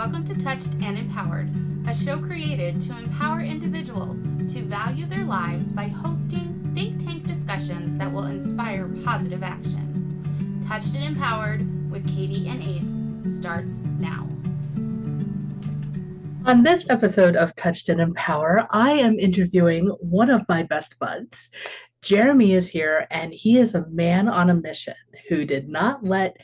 Welcome to Touched and Empowered, a show created to empower individuals to value their lives by hosting think tank discussions that will inspire positive action. Touched and Empowered with Katie and Ace starts now. On this episode of Touched and Empower, I am interviewing one of my best buds. Jeremy is here, and he is a man on a mission who did not let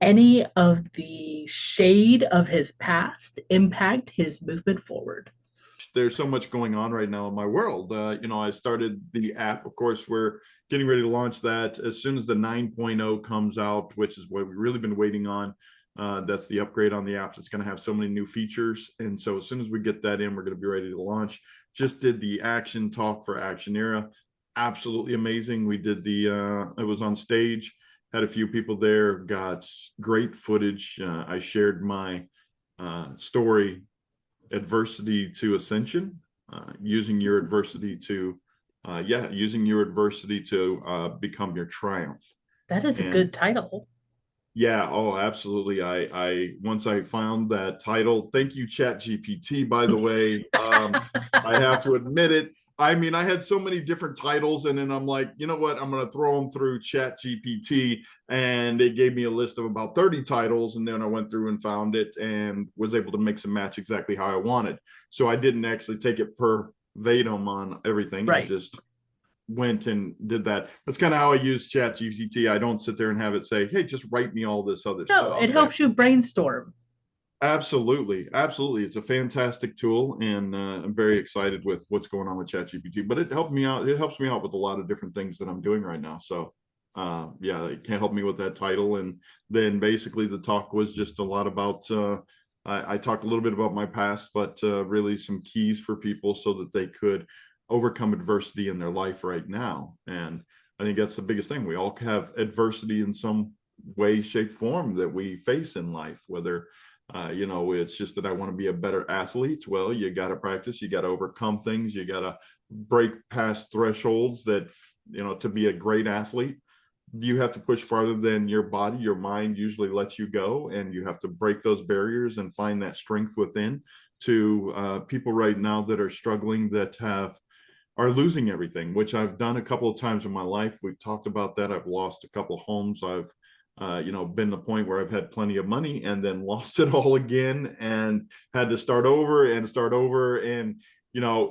any of the shade of his past impact his movement forward. There's so much going on right now in my world. I started the app. Of course, we're getting ready to launch that as soon as the 9.0 comes out, which is what we've really been waiting on. That's the upgrade on the app. It's going to have so many new features. And so as soon as we get that in, we're going to be ready to launch. Just did the action talk for Action Era. Absolutely amazing. We did it was on stage, had a few people there, got great footage. I shared my story, Adversity to Ascension, using your adversity to become your triumph. That is a good title. Yeah, oh, absolutely. I once I found that title, thank you, ChatGPT, by the way. I have to admit it. I mean, I had so many different titles, and then I'm like, you know what? I'm going to throw them through ChatGPT, and it gave me a list of about 30 titles, and then I went through and found it and was able to mix and match exactly how I wanted. So I didn't actually take it verbatim on everything. Right. I just went and did that. That's kind of how I use ChatGPT. I don't sit there and have it say, hey, just write me all this other stuff. No, it helps you brainstorm. Absolutely. It's a fantastic tool, and I'm very excited with what's going on with ChatGPT. But it helped me out. It helps me out with a lot of different things that I'm doing right now. So, it can help me with that title. And then basically the talk was just a lot about. I talked a little bit about my past, but really some keys for people so that they could overcome adversity in their life right now. And I think that's the biggest thing. We all have adversity in some way, shape, form that we face in life, whether it's just that I want to be a better athlete. Well, you got to practice, you got to overcome things, you got to break past thresholds that, to be a great athlete, you have to push farther than your body, your mind usually lets you go, and you have to break those barriers and find that strength within. To people right now that are struggling, that are losing everything, which I've done a couple of times in my life. We've talked about that. I've lost a couple of homes. I've been to the point where I've had plenty of money and then lost it all again and had to start over. And,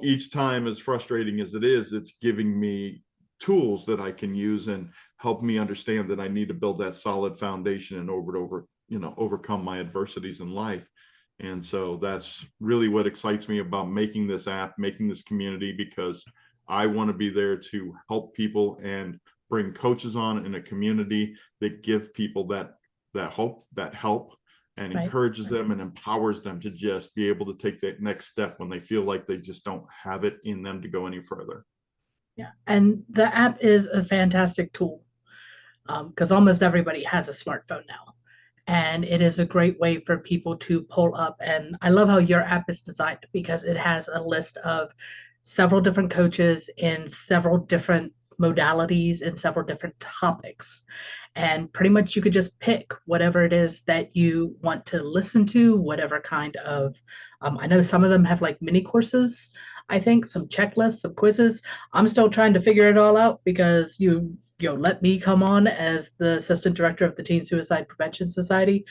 each time, as frustrating as it is, it's giving me tools that I can use and help me understand that I need to build that solid foundation and overcome my adversities in life. And so that's really what excites me about making this app, making this community, because I want to be there to help people and bring coaches on in a community that give people that hope, that help, and encourages them and empowers them to just be able to take that next step when they feel like they just don't have it in them to go any further. Yeah, and the app is a fantastic tool because almost everybody has a smartphone now. And it is a great way for people to pull up. And I love how your app is designed because it has a list of several different coaches in several different modalities and several different topics. And pretty much you could just pick whatever it is that you want to listen to, whatever kind of, I know some of them have like mini courses, I think, some checklists, some quizzes. I'm still trying to figure it all out because you let me come on as the assistant director of the Teen Suicide Prevention Society.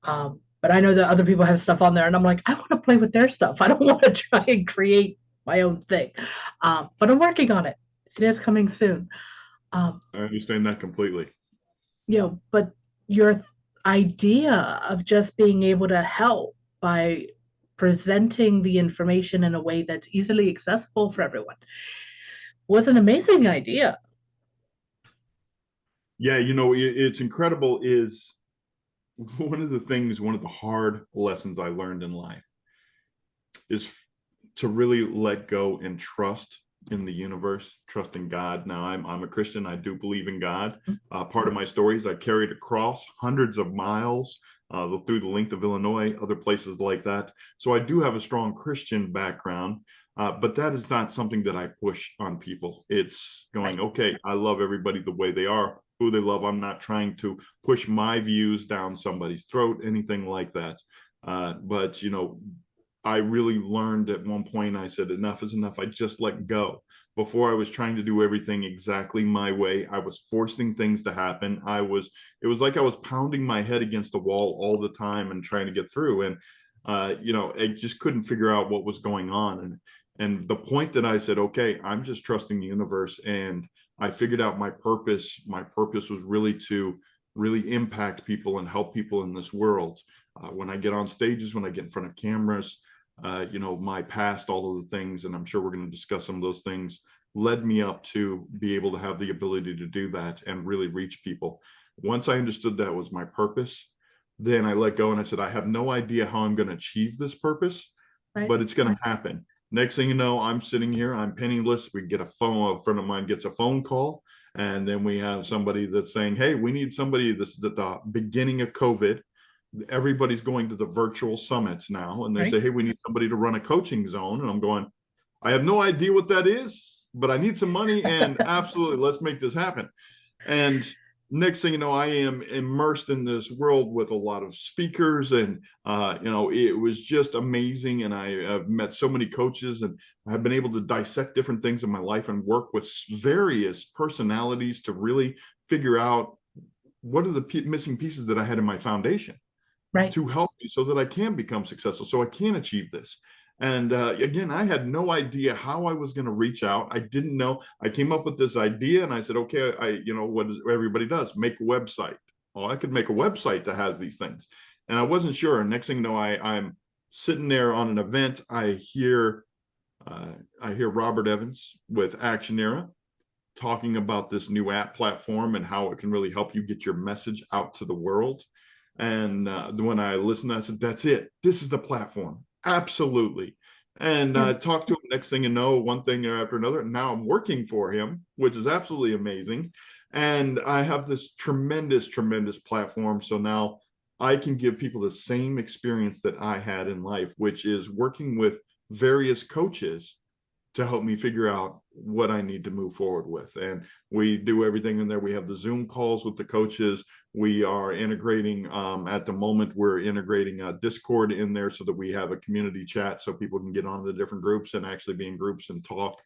But I know that other people have stuff on there, and I'm like, I want to play with their stuff. I don't want to try and create my own thing. But I'm working on it. It is coming soon. I understand that completely. But your idea of just being able to help by presenting the information in a way that's easily accessible for everyone was an amazing idea. Yeah, it's incredible. Is one of the hard lessons I learned in life is to really let go and trust in the universe, trust in God. Now, I'm a Christian. I do believe in God. Part of my story is I carried a cross hundreds of miles through the length of Illinois, other places like that. So I do have a strong Christian background. But that is not something that I push on people. It's going, okay, I love everybody the way they are, who they love. I'm not trying to push my views down somebody's throat, anything like that. But, I really learned at one point, I said, enough is enough. I just let go. Before, I was trying to do everything exactly my way. I was forcing things to happen. It was like I was pounding my head against the wall all the time and trying to get through. And, I just couldn't figure out what was going on. And the point that I said, okay, I'm just trusting the universe. And I figured out my purpose. My purpose was really to really impact people and help people in this world. When I get on stages, when I get in front of cameras, my past, all of the things, and I'm sure we're going to discuss some of those things, led me up to be able to have the ability to do that and really reach people. Once I understood that was my purpose, then I let go and I said, I have no idea how I'm going to achieve this purpose, Right. but it's going to happen. Next thing you know, I'm sitting here, I'm penniless. We get a friend of mine gets a phone call, and then we have somebody that's saying, hey, we need somebody. This is at the beginning of COVID. Everybody's going to the virtual summits now, and they say, hey, we need somebody to run a coaching zone. And I'm going, I have no idea what that is, but I need some money, and absolutely, let's make this happen. And next thing you know, I am immersed in this world with a lot of speakers, and it was just amazing. And I have met so many coaches, and I've been able to dissect different things in my life and work with various personalities to really figure out what are the missing pieces that I had in my foundation. Right. To help me so that I can become successful, so I can achieve this. And again, I had no idea how I was going to reach out. I didn't know. I came up with this idea, and I said, okay, what everybody does, make a website. Oh, I could make a website that has these things. And I wasn't sure. And next thing you know, I'm sitting there on an event. I hear Robert Evans with Action Era talking about this new app platform and how it can really help you get your message out to the world. And when I listened, I said, that's it. This is the platform. Absolutely. And I talked to him. Next thing you know, one thing after another. And now I'm working for him, which is absolutely amazing. And I have this tremendous, tremendous platform. So now I can give people the same experience that I had in life, which is working with various coaches to help me figure out what I need to move forward with. And we do everything in there. We have the Zoom calls with the coaches. We are integrating, at the moment, we're integrating Discord in there so that we have a community chat so people can get on the different groups and actually be in groups and talk.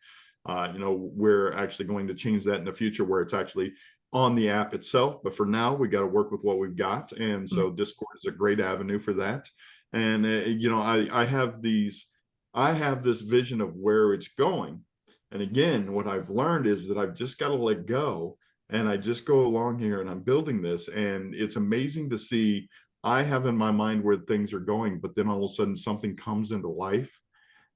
We're actually going to change that in the future where it's actually on the app itself. But for now, we got to work with what we've got. And so Discord is a great avenue for that. And, I have this vision of where it's going. And again, what I've learned is that I've just got to let go, and I just go along here and I'm building this. And it's amazing to see. I have in my mind where things are going, but then all of a sudden something comes into life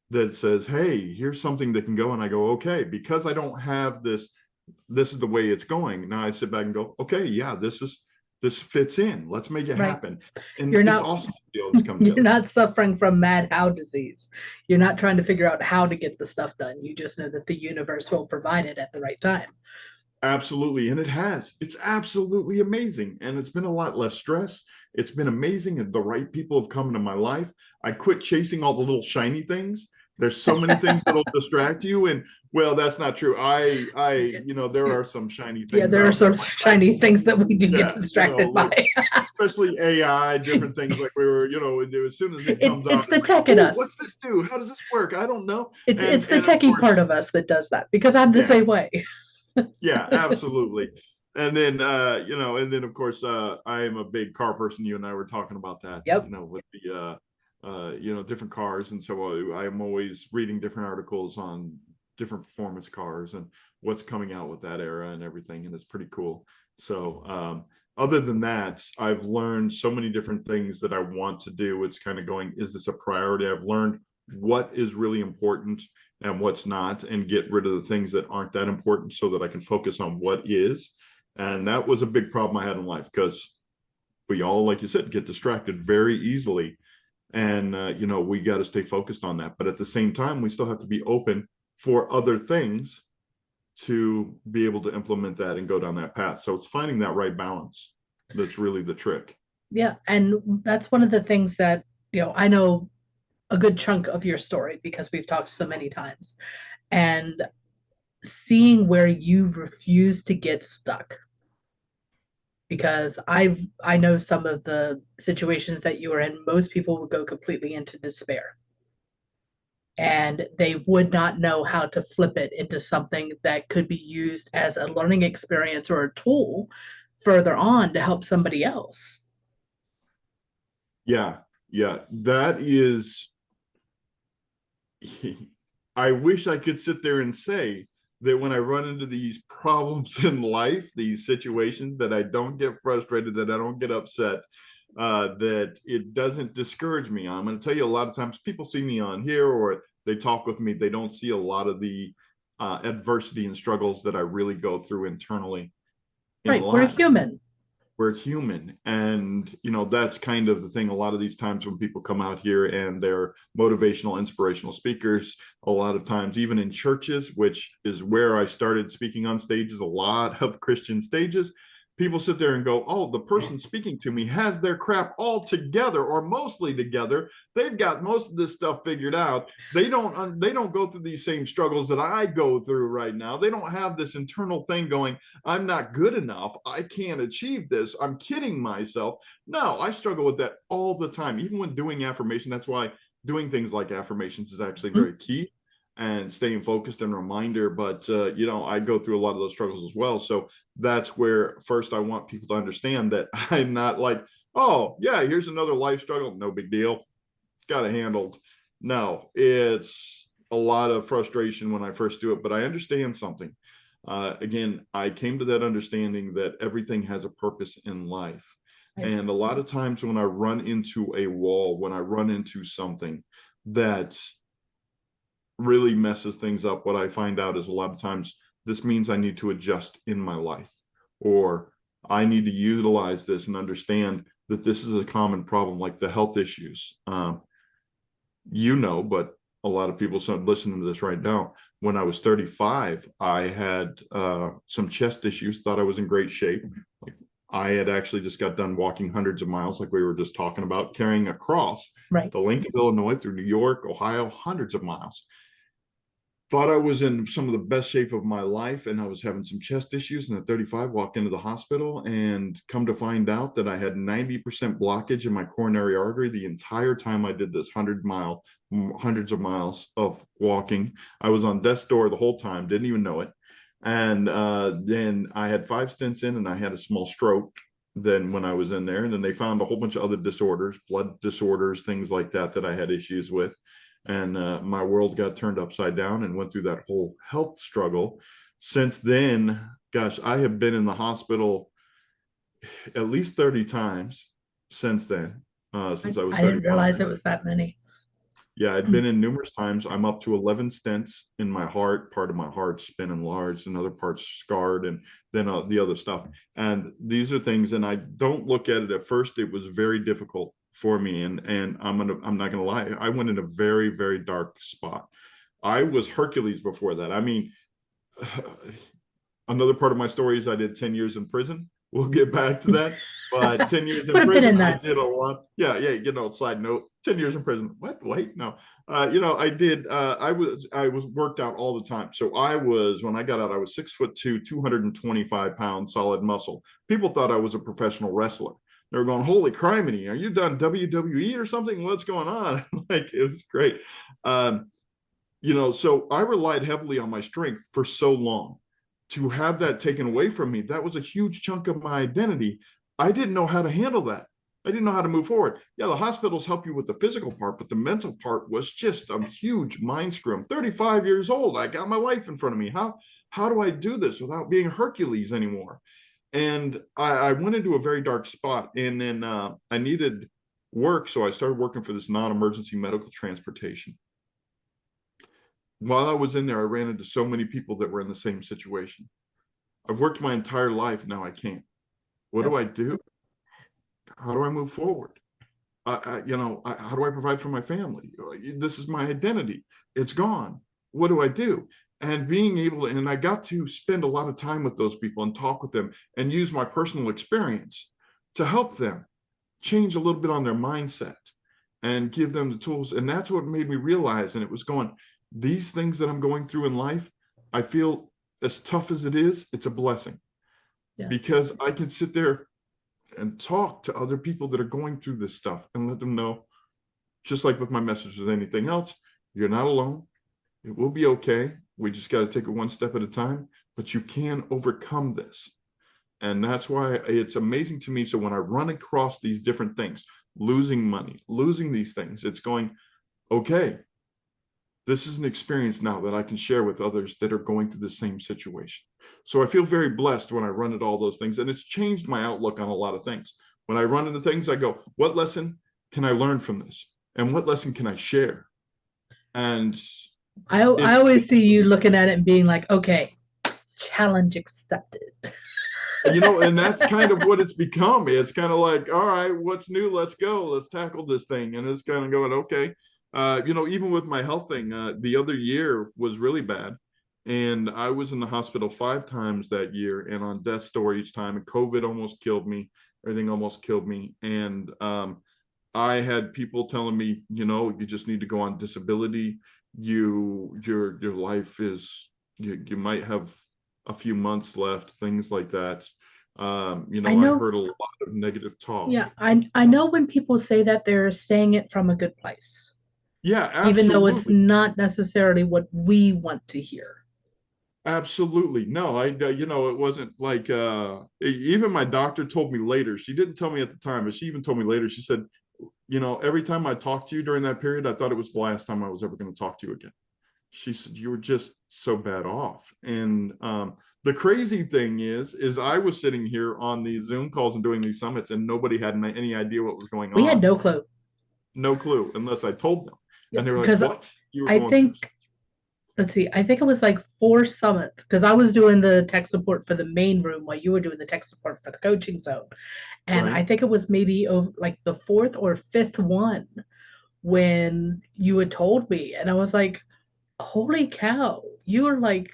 that says, hey, here's something that can go. And I go, okay, because I don't have this is the way it's going. Now I sit back and go, okay, yeah, this fits in. Let's make it happen. And it's awesome to be able to come together. You're not suffering from mad how disease. You're not trying to figure out how to get the stuff done. You just know that the universe will provide it at the right time. Absolutely. And it has. It's absolutely amazing. And it's been a lot less stress. It's been amazing. And the right people have come into my life. I quit chasing all the little shiny things. There's so many things that'll distract you. And well, that's not true. There are some shiny things. Yeah, there are some shiny things that we do get distracted by. Especially AI, different things like we were, as soon as it comes out. It's the tech in us. What's this do? How does this work? I don't know. It's the techie part of us that does that, because I'm the same way. Yeah, absolutely. And then, of course, I am a big car person. You and I were talking about that, with the, different cars. And so I'm always reading different articles on different performance cars and what's coming out with that era and everything. And it's pretty cool. So other than that, I've learned so many different things that I want to do. It's kind of going, is this a priority? I've learned what is really important and what's not, and get rid of the things that aren't that important so that I can focus on what is. And that was a big problem I had in life, because we all, like you said, get distracted very easily. And, we got to stay focused on that. But at the same time, we still have to be open for other things to be able to implement that and go down that path. So it's finding that right balance. That's really the trick. Yeah. And that's one of the things that, I know a good chunk of your story because we've talked so many times, and seeing where you've refused to get stuck because I know some of the situations that you are in. Most people would go completely into despair, and they would not know how to flip it into something that could be used as a learning experience or a tool further on to help somebody else. Yeah, yeah, that is. I wish I could sit there and say that when I run into these problems in life, these situations, that I don't get frustrated, that I don't get upset, that it doesn't discourage me. I'm going to tell you, a lot of times people see me on here or they talk with me, they don't see a lot of the adversity and struggles that I really go through internally in Right, we're life. human. We're human, and that's kind of the thing. A lot of these times when people come out here and they're motivational, inspirational speakers, a lot of times even in churches, which is where I started speaking on stages, a lot of Christian stages, people sit there and go, oh, the person speaking to me has their crap all together or mostly together. They've got most of this stuff figured out. They don't go through these same struggles that I go through right now. They don't have this internal thing going, I'm not good enough, I can't achieve this, I'm kidding myself. No, I struggle with that all the time, even when doing affirmation. That's why doing things like affirmations is actually very key, and staying focused and reminder. But I go through a lot of those struggles as well. So that's where first I want people to understand that I'm not like, oh yeah, here's another life struggle, no big deal, got it handled. No, it's a lot of frustration when I first do it, but I understand something. Again, I came to that understanding that everything has a purpose in life. Right. And a lot of times when I run into a wall, when I run into something that really messes things up, what I find out is a lot of times this means I need to adjust in my life, or I need to utilize this and understand that this is a common problem, like the health issues. But a lot of people listening to this right now, when I was 35, I had some chest issues, thought I was in great shape. Like, I had actually just got done walking hundreds of miles, like we were just talking about, carrying a cross, Right. to Lincoln, Illinois, through New York, Ohio, hundreds of miles. Thought I was in some of the best shape of my life, and I was having some chest issues. And at 35, walked into the hospital and come to find out that I had 90% blockage in my coronary artery the entire time I did this hundreds of miles of walking. I was on death's door the whole time, didn't even know it. And then I had 5 stents in, and I had a small stroke then when I was in there. And then they found a whole bunch of other disorders, blood disorders, things like that I had issues with. And my world got turned upside down and went through that whole health struggle. Since then, gosh, I have been in the hospital at least 30 times since then, since I was 35. I didn't realize it was that many. Yeah, I'd been in numerous times. I'm up to 11 stents in my heart. Part of my heart's been enlarged, another part's scarred, and then the other stuff. And these are things, and I don't look at it at first. It was very difficult for me, and I'm not gonna lie, I went in a very, very dark spot. I was Hercules before that. I mean, another part of my story is I did 10 years in prison. We'll get back to that. But 10 years in prison, I did a lot. Yeah. Side note, 10 years in prison. What? Wait, no. I did, I was worked out all the time. So when I got out, I was 6'2", 225 pounds, solid muscle. People thought I was a professional wrestler. They were going, holy criminy, are you done WWE or something? What's going on? Like, it was great. So I relied heavily on my strength for so long. To have that taken away from me, that was a huge chunk of my identity. I didn't know how to handle that. I didn't know how to move forward. Yeah, the hospitals help you with the physical part, but the mental part was just a huge mind screw. I'm 35 years old. I got my life in front of me. How do I do this without being Hercules anymore? And I went into a very dark spot, and then I needed work. So I started working for this non-emergency medical transportation. While I was in there, I ran into so many people that were in the same situation. I've worked my entire life. Now I can't. What do I do? How do I move forward? How do I provide for my family? This is my identity. It's gone. What do I do? And being able to, and I got to spend a lot of time with those people and talk with them and use my personal experience to help them change a little bit on their mindset and give them the tools. And that's what made me realize, and it was going, these things that I'm going through in life, I feel, as tough as it is, it's a blessing. Yes. Because I can sit there and talk to other people that are going through this stuff and let them know, just like with my message with anything else, you're not alone. It will be okay. We just got to take it one step at a time, but you can overcome this. And that's why it's amazing to me. So when I run across these different things, losing money, losing these things, it's going, okay, this is an experience now that I can share with others that are going through the same situation. So I feel very blessed when I run into all those things, and it's changed my outlook on a lot of things. When I run into things, I go, what lesson can I learn from this? And what lesson can I share? And I it's, always see you looking at it and being like, okay, challenge accepted. and that's kind of what it's become. It's kind of like, all right, what's new? Let's go. Let's tackle this thing. And it's kind of going, okay. Even with my health thing, the other year was really bad. And I was in the hospital 5 times that year and on death's door each time. And COVID almost killed me. Everything almost killed me. And I had people telling me, you just need to go on disability. Your life is, you might have a few months left, things like that. I heard a lot of negative talk. Yeah, I know when people say that, they're saying it from a good place, Yeah, even though it's absolutely. not necessarily what we want to hear. Absolutely. No, it wasn't like, even my doctor told me later, she didn't tell me at the time, but she even told me later, she said, every time I talked to you during that period, I thought it was the last time I was ever going to talk to you again. She said, you were just so bad off. And the crazy thing is I was sitting here on these Zoom calls and doing these summits, and nobody had any idea what was going We had on. no clue. No clue, unless I told them. And they were like, Because what? You were I going through. think, let's see, I think it was like 4 summits because I was doing the tech support for the main room while you were doing the tech support for the coaching zone. And I Right. think it was maybe over like the 4th or 5th one when you had told me. And I was like, holy cow, you are like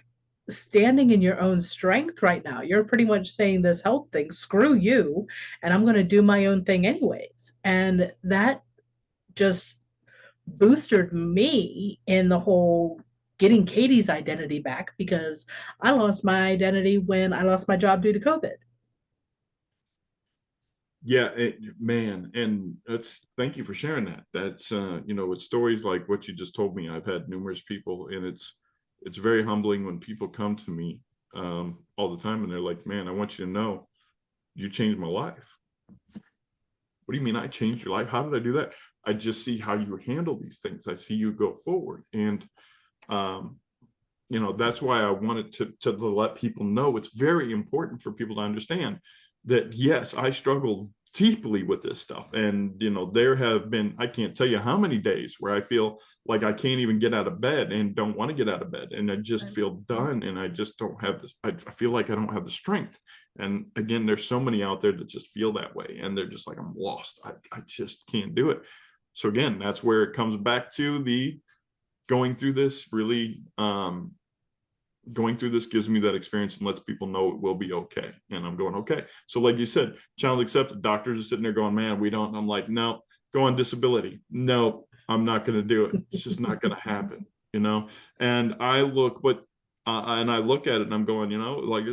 standing in your own strength right now. You're pretty much saying this health thing, screw you, and I'm going to do my own thing anyways. And that just boosted me in the whole getting Katie's identity back because I lost my identity when I lost my job due to COVID. Yeah, man, and thank you for sharing that. That's with stories like what you just told me, I've had numerous people, and it's very humbling when people come to me all the time and they're like, man, I want you to know you changed my life. What do you mean I changed your life? How did I do that? I just see how you handle these things. I see you go forward. And um, that's why I wanted to let people know it's very important for people to understand that, yes, I struggled deeply with this stuff. And, there have been, I can't tell you how many days where I feel like I can't even get out of bed and don't want to get out of bed. And I just feel done. And I just don't have this. I feel like I don't have the strength. And again, there's so many out there that just feel that way. And they're just like, I'm lost. I just can't do it. So again, that's where it comes back to the going through this really, going through this gives me that experience and lets people know it will be okay. And I'm going, okay. So like you said, challenge accepted. Doctors are sitting there going, man, we don't. I'm like, no, go on disability. No, I'm not going to do it. It's just not going to happen, And I look, and I look at it and I'm going, like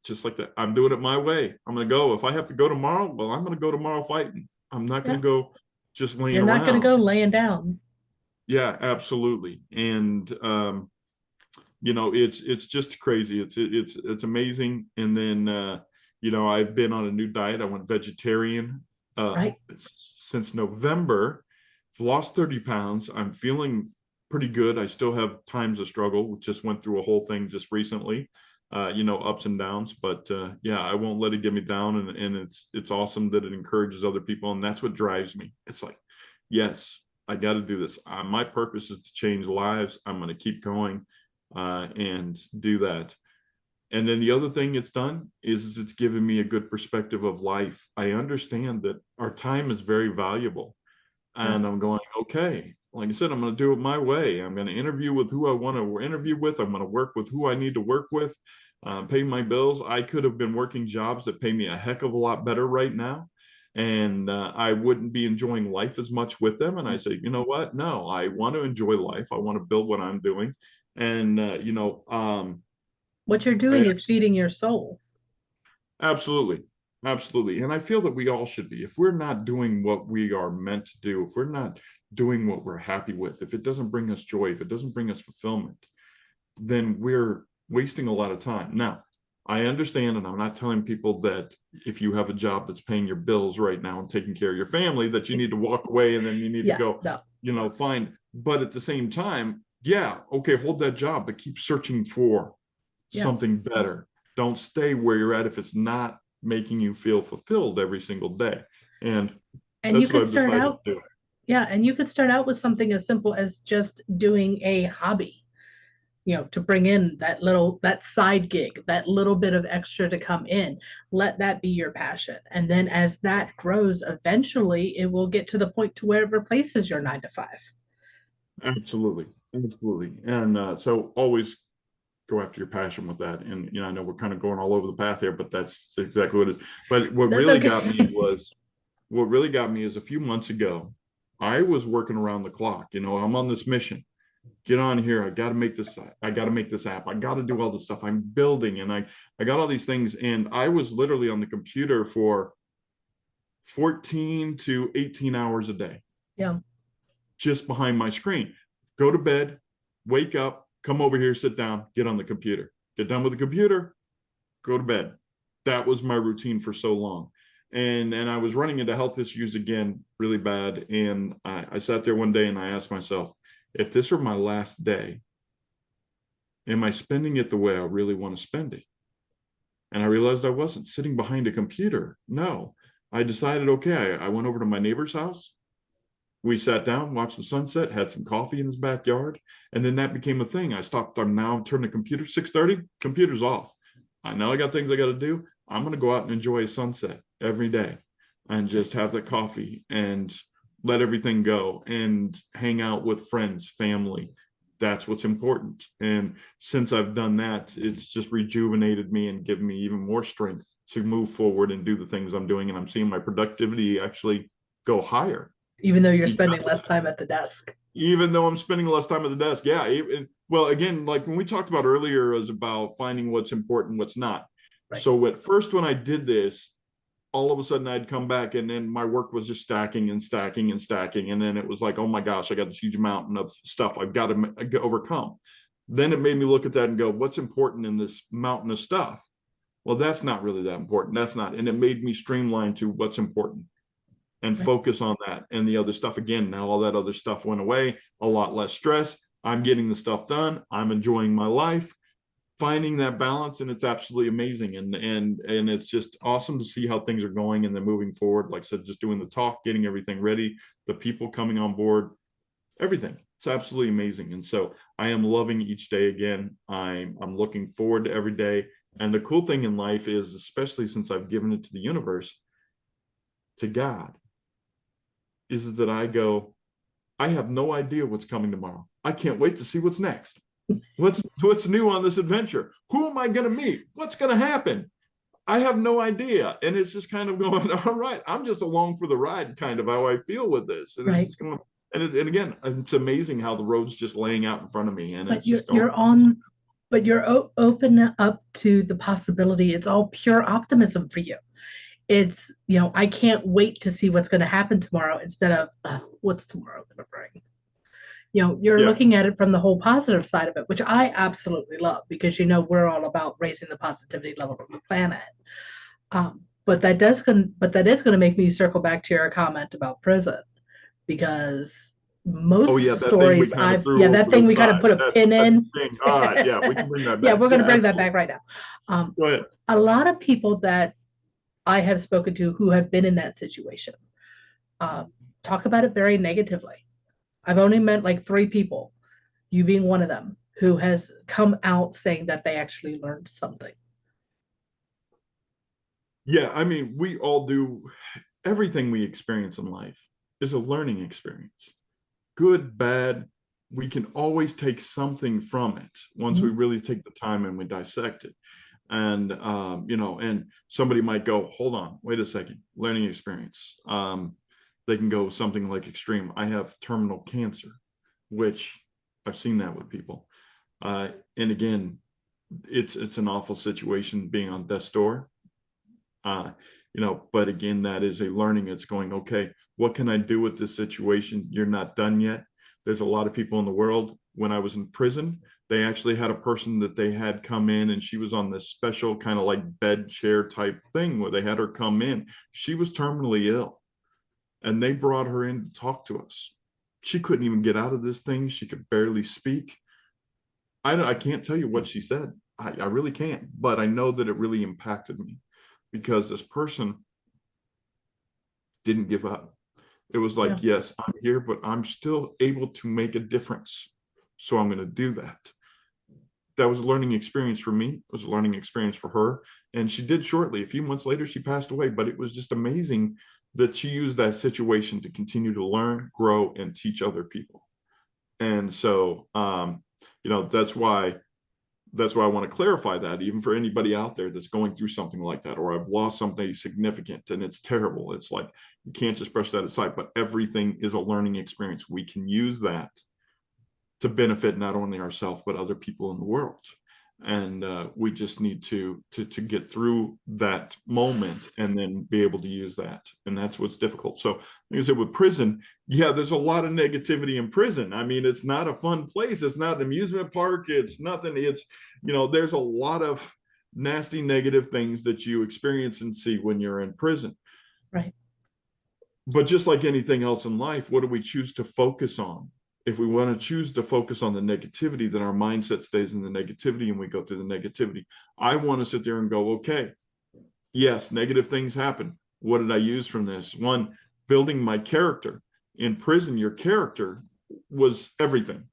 just like that. I'm doing it my way. I'm going to go. If I have to go tomorrow, well, I'm going to go tomorrow fighting. I'm not going to go just laying You're not going to around. go laying down. Yeah, absolutely. And it's just crazy. It's amazing. And then I've been on a new diet. I went vegetarian Right. since November. I've lost 30 pounds. I'm feeling pretty good. I still have times of struggle. We just went through a whole thing just recently, ups and downs, but yeah, I won't let it get me down. And it's awesome that it encourages other people. And that's what drives me. It's like, yes, I got to do this. My purpose is to change lives. I'm going to keep going and do that. And then the other thing it's done is it's given me a good perspective of life. I understand that our time is very valuable. And I'm going, okay, like I said, I'm going to do it my way. I'm going to interview with who I want to interview with. I'm going to work with who I need to work with, pay my bills. I could have been working jobs that pay me a heck of a lot better right now. And I wouldn't be enjoying life as much with them. And I say, you know what? No, I want to enjoy life. I want to build what I'm doing. And, What you're I doing is feeding your soul. absolutely. Absolutely. And I feel that we all should be. If we're not doing what we are meant to do, if we're not doing what we're happy with, if it doesn't bring us joy, if it doesn't bring us fulfillment, then we're wasting a lot of time. Now, I understand, and I'm not telling people that if you have a job that's paying your bills right now and taking care of your family, that you need to walk away and then you need to Yeah, go, no. find. But at the same time, yeah, okay, hold that job, but keep searching for Yeah. something better. Don't stay where you're at if it's not making you feel fulfilled every single day. And you that's what could I've start decided out, to do. yeah, and you could start out with something as simple as just doing a hobby, to bring in that side gig, that little bit of extra to come in. Let that be your passion. And then as that grows, eventually it will get to the point to where it replaces your 9 to 5. Absolutely. Absolutely. And so always go after your passion with that. And I know we're kind of going all over the path here, but that's exactly what it is. But what That's really okay. got me is a few months ago, I was working around the clock. I'm on this mission. Get on here. I got to make this. I got to make this app. I got to do all this stuff. I'm building, and I got all these things. And I was literally on the computer for 14 to 18 hours a day. Yeah. Just behind my screen. Go to bed, wake up, come over here, sit down, get on the computer. Get done with the computer, go to bed. That was my routine for so long. And I was running into health issues again, really bad. And I sat there one day and I asked myself, if this were my last day, am I spending it the way I really want to spend it? And I realized I wasn't sitting behind a computer. No, I decided, okay, I went over to my neighbor's house. We sat down, watched the sunset, had some coffee in his backyard, and then that became a thing. I stopped. I'm now turning the computer 6:30. Computer's off. I know I got things I got to do. I'm going to go out and enjoy a sunset every day, and just have that coffee and let everything go and hang out with friends, family. That's what's important. And since I've done that, it's just rejuvenated me and given me even more strength to move forward and do the things I'm doing. And I'm seeing my productivity actually go higher. Even though you're spending less time at the desk. Even though I'm spending less time at the desk. Yeah. Well, again, like when we talked about earlier, is about finding what's important, what's not. Right. So at first, when I did this, all of a sudden I'd come back and then my work was just stacking and stacking and stacking. And then it was like, oh my gosh, I got this huge mountain of stuff I've got to overcome. Then it made me look at that and go, what's important in this mountain of stuff? Well, that's not really that important. That's not. And it made me streamline to what's important and focus on that. And the other stuff, again, now all that other stuff went away, a lot less stress. I'm getting the stuff done. I'm enjoying my life, finding that balance, and it's absolutely amazing. And it's just awesome to see how things are going and then moving forward. Like I said, just doing the talk, getting everything ready, the people coming on board, everything. It's absolutely amazing. And so I am loving each day again. I'm looking forward to every day. And the cool thing in life is, especially since I've given it to the universe, to God, is that I have no idea what's coming tomorrow. I can't wait to see what's next. What's new on this adventure? Who am I going to meet? What's going to happen? I have no idea. And it's just kind of going, all right, I'm just along for the ride, kind of how I feel with this. And it's just going, and again, it's amazing how the road's just laying out in front of me. And but it's just going, but you're open up to the possibility. It's all pure optimism for you. It's, I can't wait to see what's going to happen tomorrow instead of what's tomorrow going to bring. You're looking at it from the whole positive side of it, which I absolutely love, because we're all about raising the positivity level of the planet. But that is going to make me circle back to your comment about prison, because most stories that thing we kind of put a pin in. All right, yeah, we can bring that back. Yeah, we're going to bring that back right now. Go ahead. A lot of people that I have spoken to who have been in that situation talk about it very negatively. I've only met like 3 people, you being one of them, who has come out saying that they actually learned something. Yeah, I mean, we all do. Everything we experience in life is a learning experience. Good, bad, we can always take something from it once we really take the time and we dissect it. And, and somebody might go, hold on, wait a second, learning experience. They can go something like extreme. I have terminal cancer, which I've seen that with people. And again, it's an awful situation being on death's door. but again, that is a learning. It's going, okay, what can I do with this situation? You're not done yet. There's a lot of people in the world. When I was in prison, they actually had a person that they had come in, and she was on this special kind of like bed chair type thing where they had her come in. She was terminally ill, and they brought her in to talk to us. She couldn't even get out of this thing. She could barely speak. I can't tell you what she said. I really can't, but I know that it really impacted me because this person didn't give up. It was like, yes, I'm here, but I'm still able to make a difference. So I'm going to do that. That was a learning experience for me. It was a learning experience for her. And she did shortly. A few months later, she passed away, but it was just amazing that she used that situation to continue to learn, grow, and teach other people. And so, that's why I want to clarify that, even for anybody out there that's going through something like that, or I've lost something significant and it's terrible. It's like, you can't just brush that aside, but everything is a learning experience. We can use that to benefit not only ourselves, but other people in the world. And we just need to get through that moment and then be able to use that. And that's what's difficult. So like I said, with prison, there's a lot of negativity in prison. I mean, it's not a fun place. It's not an amusement park. It's nothing. It's, there's a lot of nasty, negative things that you experience and see when you're in prison. Right. But just like anything else in life, what do we choose to focus on? If we want to choose to focus on the negativity, then our mindset stays in the negativity and we go through the negativity. I want to sit there and go, okay, yes, negative things happen. What did I use from this? One, building my character. In prison, your character was everything.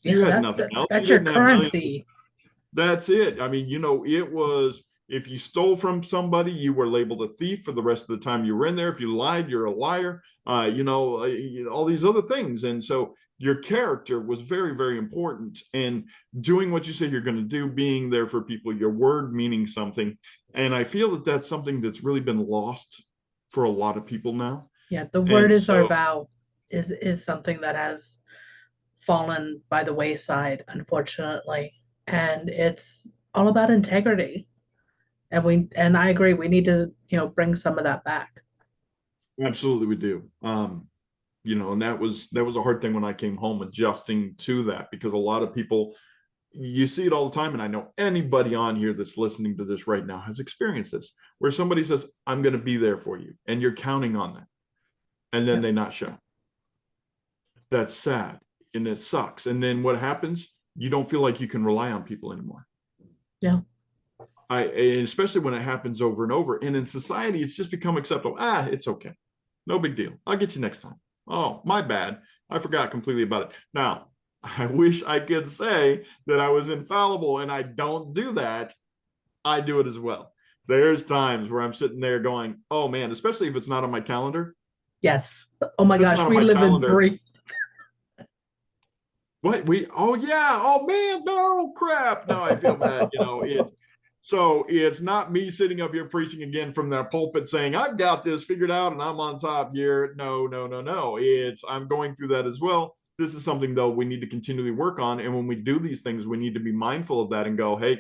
You had nothing else. That's your currency. That's it. I mean, it was, if you stole from somebody, you were labeled a thief for the rest of the time you were in there. If you lied, you're a liar, all these other things. And so your character was very, very important, and doing what you say you're going to do, being there for people, your word meaning something. And I feel that that's something that's really been lost for a lot of people now. Yeah, the word is our vow is something that has fallen by the wayside, unfortunately. And it's all about integrity. And I agree, we need to, bring some of that back. Absolutely, we do. And that was a hard thing when I came home, adjusting to that, because a lot of people, you see it all the time. And I know anybody on here that's listening to this right now has experienced this, where somebody says, I'm going to be there for you, and you're counting on that. And then they not show. That's sad. And it sucks. And then what happens? You don't feel like you can rely on people anymore. Yeah. Especially when it happens over and over. And in society, it's just become acceptable. It's okay. No big deal. I'll get you next time. Oh, my bad. I forgot completely about it. Now, I wish I could say that I was infallible, and I don't do that. I do it as well. There's times where I'm sitting there going, oh man, especially if it's not on my calendar. Yes. Oh my gosh, we live in breathe. What? Oh man, no crap. No, I feel bad. It's not me sitting up here preaching again from that pulpit saying, I've got this figured out and I'm on top here. No. I'm going through that as well. This is something, though, we need to continually work on. And when we do these things, we need to be mindful of that and go, hey,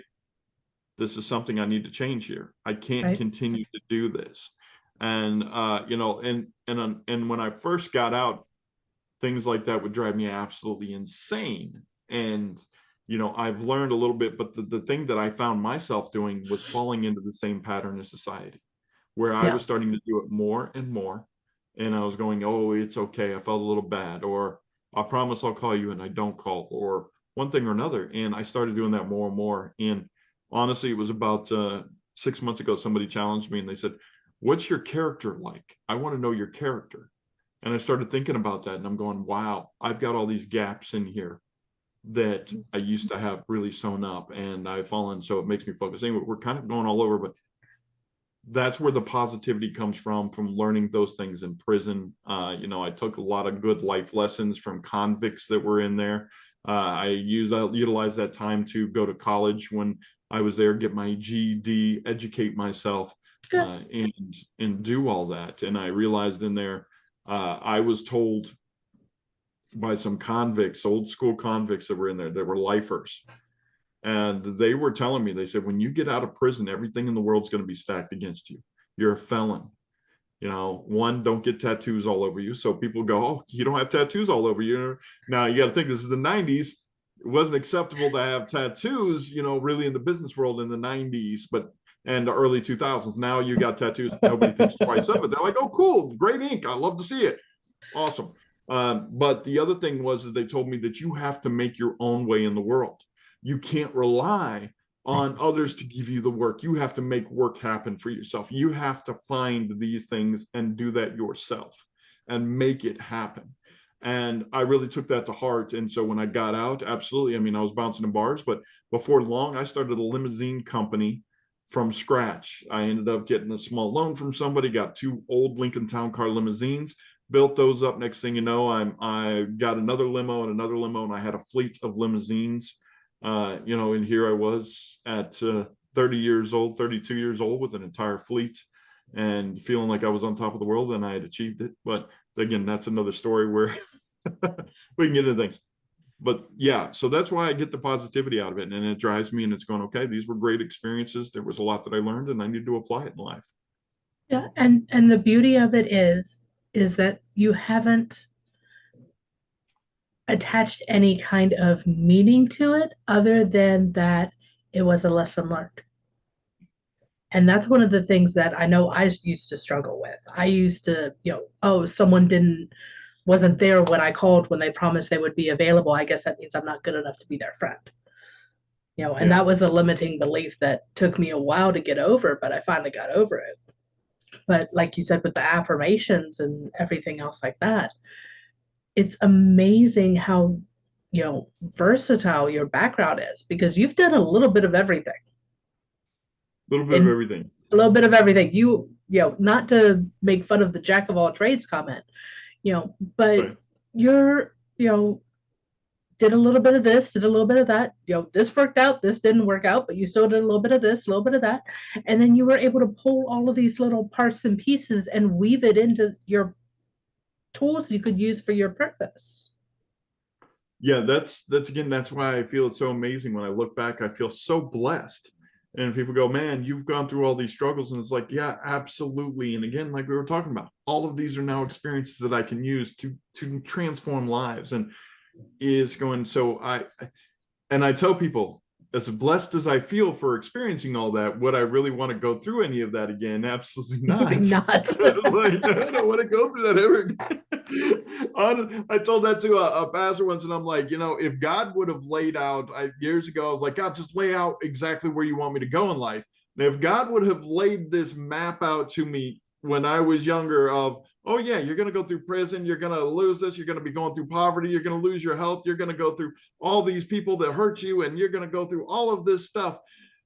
this is something I need to change here. I can't continue to do this. And, and when I first got out, things like that would drive me absolutely insane. And I've learned a little bit, but the thing that I found myself doing was falling into the same pattern as society, where I was starting to do it more and more. And I was going, oh, it's okay. I felt a little bad, or I promise I'll call you, and I don't call, or one thing or another. And I started doing that more and more. And honestly, it was about 6 months ago, somebody challenged me and they said, what's your character like? I want to know your character. And I started thinking about that, and I'm going, wow, I've got all these gaps in here that I used to have really sewn up, and I've fallen. So it makes me focus. Anyway, we're kind of going all over, but that's where the positivity comes from learning those things in prison. I took a lot of good life lessons from convicts that were in there. I utilized that time to go to college when I was there, get my GED, educate myself, and do all that. And I realized in there, I was told by some convicts, old school convicts that were in there, that were lifers. And they were telling me, they said, when you get out of prison, everything in the world's going to be stacked against you. you're a felon. You know, one, don't get tattoos all over you. So people go, oh, you don't have tattoos all over you. Now you got to think, this is the 90s. It wasn't acceptable to have tattoos, you know, really in the business world in the 90s, but and the early 2000s. Now you got tattoos. Nobody thinks twice of it. They're like, oh, cool. Great ink. I love to see it. Awesome. But the other thing was that they told me that you have to make your own way in the world. You can't rely on others to give you the work. You have to make work happen for yourself. You have to find these things and do that yourself and make it happen. And I really took that to heart. And so when I got out, absolutely. I mean, I was bouncing in bars, but before long, I started a limousine company from scratch. I ended up getting a small loan from somebody, got 2 old Lincoln Town Car limousines, built those up. Next thing you know, I got another limo, and I had a fleet of limousines. You know, and here I was at 30 years old, 32 years old with an entire fleet and feeling like I was on top of the world and I had achieved it. But again, that's another story where we can get into things. But yeah, so that's why I get the positivity out of it. And it drives me, and it's going, okay, these were great experiences. There was a lot that I learned and I need to apply it in life. Yeah, and the beauty of it is that you haven't attached any kind of meaning to it other than that it was a lesson learned. And that's one of the things that I know I used to struggle with. I used to, oh, someone wasn't there when I called when they promised they would be available. I guess that means I'm not good enough to be their friend. And that was a limiting belief that took me a while to get over, but I finally got over it. But like you said, with the affirmations and everything else like that, it's amazing how, versatile your background is, because you've done a little bit of everything. A little bit of everything. A little bit of everything. Not to make fun of the jack of all trades comment, but Right. you're, did a little bit of this, did a little bit of that, this worked out, this didn't work out, but you still did a little bit of this, a little bit of that. And then you were able to pull all of these little parts and pieces and weave it into your tools you could use for your purpose. Yeah, that's why I feel it's so amazing. When I look back, I feel so blessed. And people go, man, you've gone through all these struggles. And it's like, yeah, absolutely. And again, like we were talking about, all of these are now experiences that I can use to transform lives. And is going, so I tell people, as blessed as I feel for experiencing all that, would I really want to go through any of that again? Absolutely not. Like, I don't want to go through that ever again. I told that to a pastor once, and I'm like, if God would have laid out, years ago, I was like, God, just lay out exactly where you want me to go in life. And if God would have laid this map out to me when I was younger of, oh yeah, you're going to go through prison, you're going to lose this, you're going to be going through poverty, you're going to lose your health, you're going to go through all these people that hurt you, and you're going to go through all of this stuff.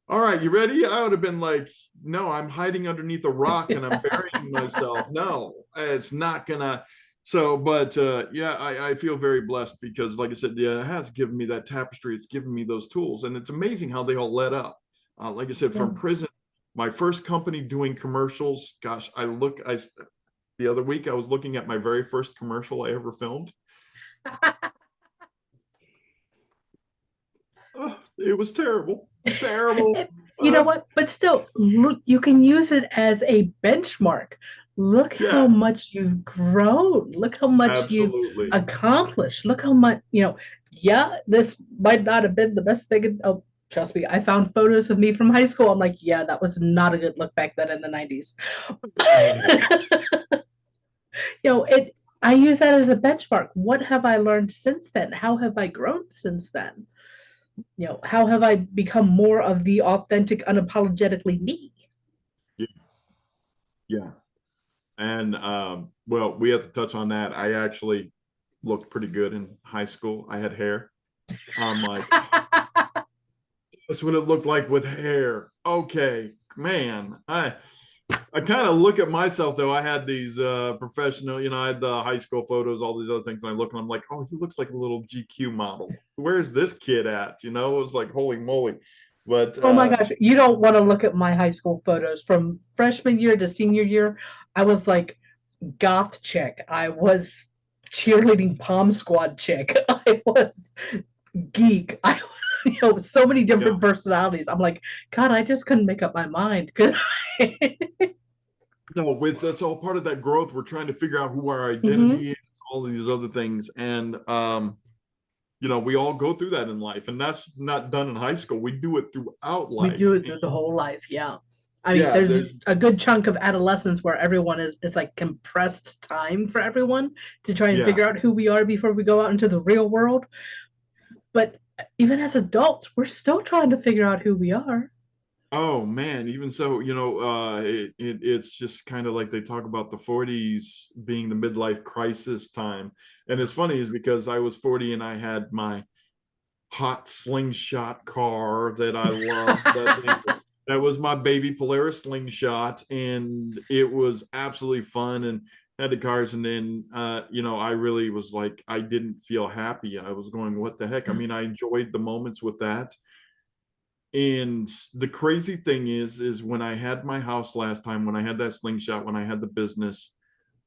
All right, you ready? I would have been like, no, I'm hiding underneath a rock and I'm burying myself. No, it's not gonna. So, but yeah, I feel very blessed because, like I said, yeah, it has given me that tapestry. It's given me those tools, and it's amazing how they all led up. Like I said, from prison, my first company doing commercials. Gosh, the other week I was looking at my very first commercial I ever filmed. Oh, it was terrible. You know what? But still, look, you can use it as a benchmark. Look how much you've grown. Look how much you've accomplished. Look how much, this might not have been the best thing. Oh, trust me, I found photos of me from high school. I'm like, yeah, that was not a good look back then in the 90s. I use that as a benchmark. What have I learned since then? How have I grown since then? How have I become more of the authentic, unapologetically me? Yeah. And well, we have to touch on that. I actually looked pretty good in high school. I had hair. I'm like, that's what it looked like with hair. Okay, man. I kind of look at myself though. I had these professional, I had the high school photos, all these other things, and I look and I'm like, oh, he looks like a little GQ model. Where's this kid at? It was like, holy moly. But oh my gosh, you don't want to look at my high school photos from freshman year to senior year. I was like goth chick. I was cheerleading pom squad chick. I was geek. I so many different personalities. I'm like, God, I just couldn't make up my mind. No, that's all part of that growth. We're trying to figure out who our Hmm. identity is, all these other things. And we all go through that in life, and that's not done in high school. We do it throughout We life. do it And through the whole life. Yeah. I mean, yeah, there's there's a good chunk of adolescence where it's like compressed time for everyone to try and yeah. figure out who we are before we go out into the real world. But even as adults, we're still trying to figure out who we are. Oh man, even so, it's just kind of like they talk about the 40s being the midlife crisis time. And it's funny is because I was 40 and I had my hot slingshot car that I loved. That was my baby Polaris slingshot, and it was absolutely fun and had the cars. And then, I really was like, I didn't feel happy. I was going, what the heck? I mean, I enjoyed the moments with that. And the crazy thing is when I had my house last time, when I had that slingshot, when I had the business,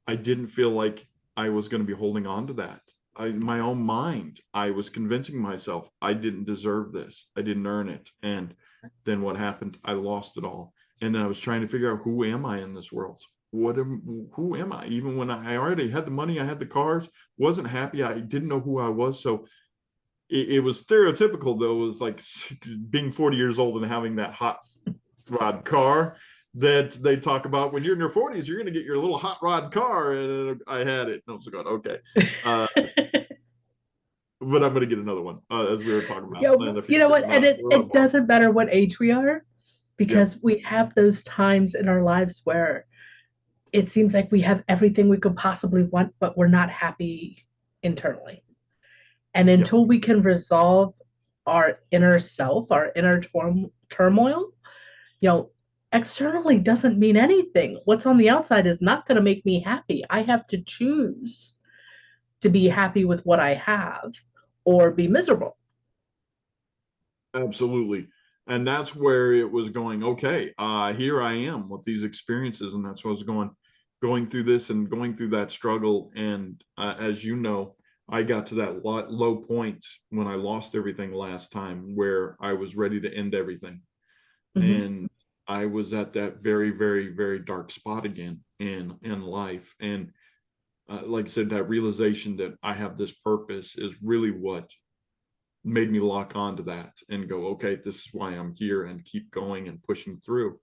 I didn't feel like I was going to be holding on to that. In my own mind, I was convincing myself I didn't deserve this. I didn't earn it. And then what happened? I lost it all. And I was trying to figure out, who am I in this world? Who am I? Even when I already had the money, I had the cars, wasn't happy. I didn't know who I was. So it was stereotypical, though. It was like being 40 years old and having that hot rod car that they talk about. When you're in your 40s, you're going to get your little hot rod car. And I had it. And I was like, okay. But I'm going to get another one, as we were talking about Yeah, in the you know future. what? And it Well, doesn't matter what age we are, yeah, because we have those times in our lives where it seems like we have everything we could possibly want, but we're not happy internally. And yeah, until we can resolve our inner self, our inner turmoil, you know, externally doesn't mean anything. What's on the outside is not going to make me happy. I have to choose to be happy with what I have or be miserable. absolutely. And that's where it was going. Okay, here I am with these experiences, and that's what I was going through this and going through that struggle. And as you know, I got to that low point when I lost everything last time, where I was ready to end everything. Mm-hmm. And I was at that very, very, very dark spot again in life. And like I said, that realization that I have this purpose is really what made me lock onto that and go, okay, this is why I'm here, and keep going and pushing through.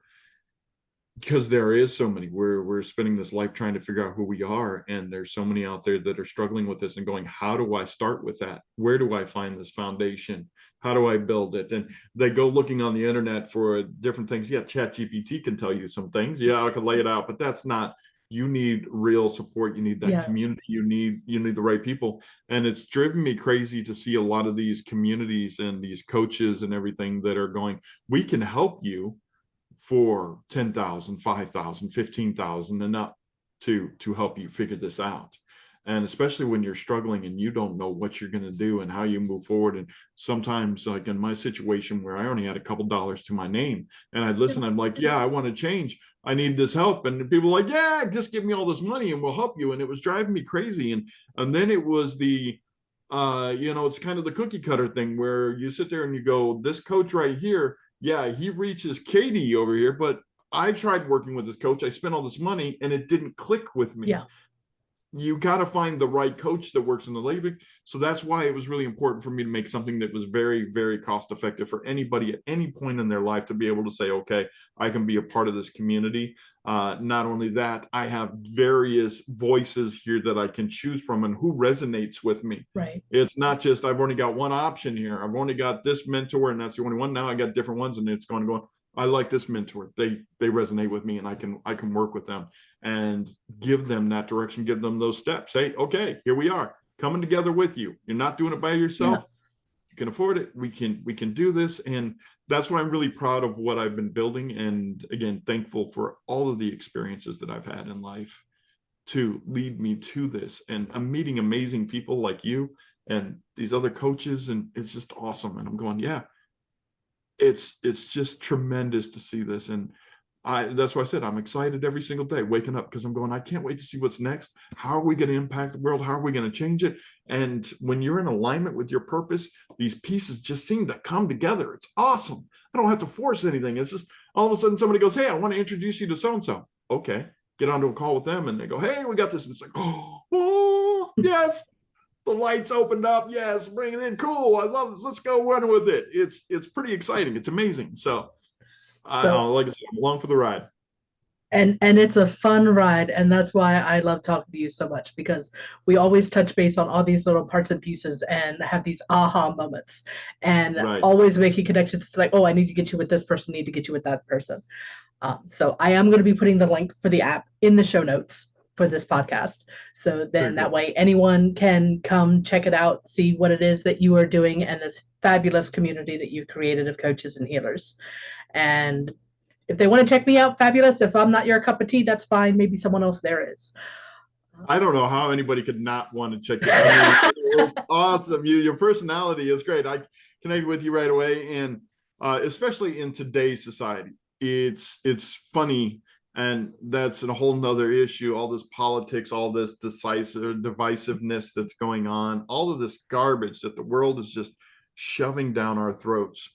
Because there is so many, we're spending this life trying to figure out who we are, and there's so many out there that are struggling with this and going, how do I start with that? Where do I find this foundation? How do I build it? And they go looking on the internet for different things. Yeah, chat GPT can tell you some things. Yeah, I could lay it out, but that's not, you need real support. You need that Yeah. community. You need the right people. And it's driven me crazy to see a lot of these communities and these coaches and everything that are going, we can help you for 10,000, 5,000, 15,000 and up to help you figure this out. And especially when you're struggling and you don't know what you're going to do and how you move forward. And sometimes, like in my situation where I only had a couple dollars to my name, and I'd listen, I'm like, yeah, I want to change. I need this help. And people are like, yeah, just give me all this money and we'll help you. And it was driving me crazy. And then it was it's kind of the cookie cutter thing where you sit there and you go, this coach right here, yeah, he reaches Katie over here, but I tried working with this coach. I spent all this money and it didn't click with me. Yeah. You got to find the right coach that works in the labor. So that's why it was really important for me to make something that was very, very cost effective for anybody at any point in their life to be able to say, okay, I can be a part of this community. Not only that, I have various voices here that I can choose from and who resonates with me. Right. It's not just, I've only got one option here. I've only got this mentor and that's the only one. Now I got different ones, and it's going to go, I like this mentor. They resonate with me, and I can work with them and give them that direction, give them those steps. Hey, okay, here we are coming together with you. You're not doing it by yourself. Yeah. You can afford it. We can do this. And that's why I'm really proud of what I've been building. And again, thankful for all of the experiences that I've had in life to lead me to this. And I'm meeting amazing people like you and these other coaches, and it's just awesome. And I'm going, yeah, it's just tremendous to see this. And that's why I said I'm excited every single day waking up, because I'm going, I can't wait to see what's next. How are we going to impact the world? How are we going to change it? And when you're in alignment with your purpose, these pieces just seem to come together. It's awesome. I don't have to force anything. It's just all of a sudden somebody goes, hey, I want to introduce you to so-and-so. Okay, get onto a call with them and they go, hey, we got this. And it's like, oh, yes, the lights opened up. Yes, bring it in. Cool. I love this. Let's go run with it. It's pretty exciting. It's amazing. So, like I said, I'm along for the ride. And it's a fun ride, and that's why I love talking to you so much, because we always touch base on all these little parts and pieces and have these aha moments, and always making connections. It's like, oh, I need to get you with this person, need to get you with that person. So I am going to be putting the link for the app in the show notes for this podcast. So then that way anyone can come check it out, see what it is that you are doing, and this fabulous community that you've created of coaches and healers. And if they want to check me out, fabulous. If I'm not your cup of tea, that's fine. Maybe someone else there is. I don't know how anybody could not want to check you out. It's awesome. Your personality is great. I connected with you right away. And especially in today's society, it's funny. And that's a whole nother issue. All this politics, all this divisiveness that's going on, all of this garbage that the world is just shoving down our throats.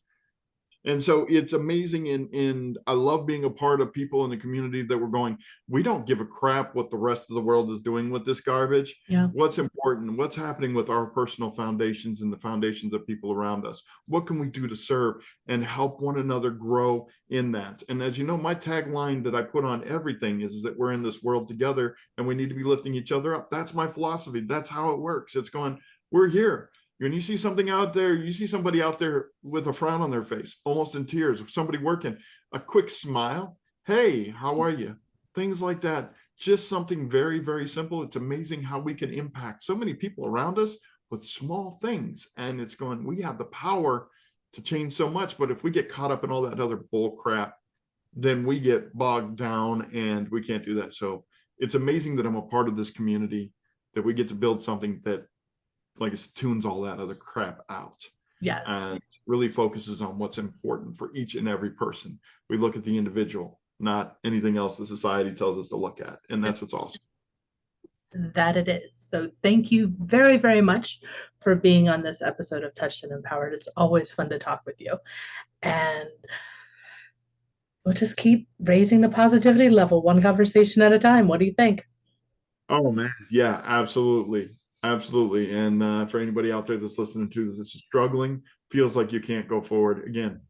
And so it's amazing, and I love being a part of people in the community that we're going, we don't give a crap what the rest of the world is doing with this garbage. Yeah. What's important, what's happening with our personal foundations and the foundations of people around us? What can we do to serve and help one another grow in that? And as you know, my tagline that I put on everything is that we're in this world together and we need to be lifting each other up. That's my philosophy. That's how it works. It's going, we're here. When you see something out there, you see somebody out there with a frown on their face, almost in tears, somebody working, a quick smile. Hey, how are you? Things like that. Just something very, very simple. It's amazing how we can impact so many people around us with small things. And it's going, we have the power to change so much. But if we get caught up in all that other bull crap, then we get bogged down and we can't do that. So it's amazing that I'm a part of this community, that we get to build something that, like I said, tunes all that other crap out. Yes. And really focuses on what's important for each and every person. We look at the individual, not anything else the society tells us to look at. And that's what's awesome. That it is. So thank you very, very much for being on this episode of Touched and Empowered. It's always fun to talk with you. And we'll just keep raising the positivity level, one conversation at a time. What do you think? Oh, man. Yeah, absolutely. Absolutely. And for anybody out there that's listening to this, that's struggling, feels like you can't go forward, again,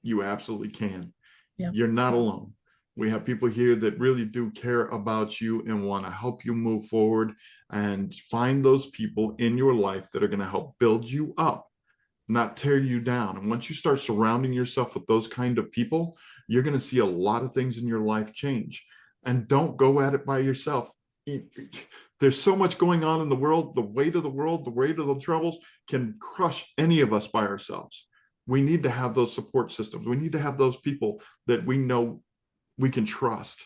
you absolutely can. Yeah. You're not alone. We have people here that really do care about you and want to help you move forward, and find those people in your life that are going to help build you up, not tear you down. And once you start surrounding yourself with those kind of people, you're going to see a lot of things in your life change. And don't go at it by yourself. There's so much going on in the world. The weight of the troubles can crush any of us by ourselves. We need to have those support systems. We need to have those people that we know we can trust.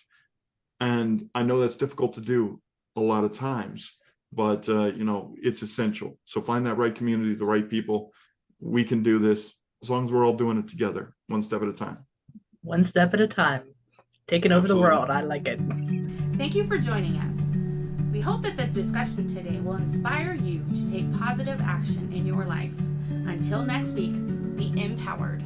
And I know that's difficult to do a lot of times, but it's essential. So find that right community, the right people. We can do this as long as we're all doing it together, one step at a time. One step at a time. Taking over the world. I like it. Thank you for joining us. We hope that the discussion today will inspire you to take positive action in your life. Until next week, be empowered.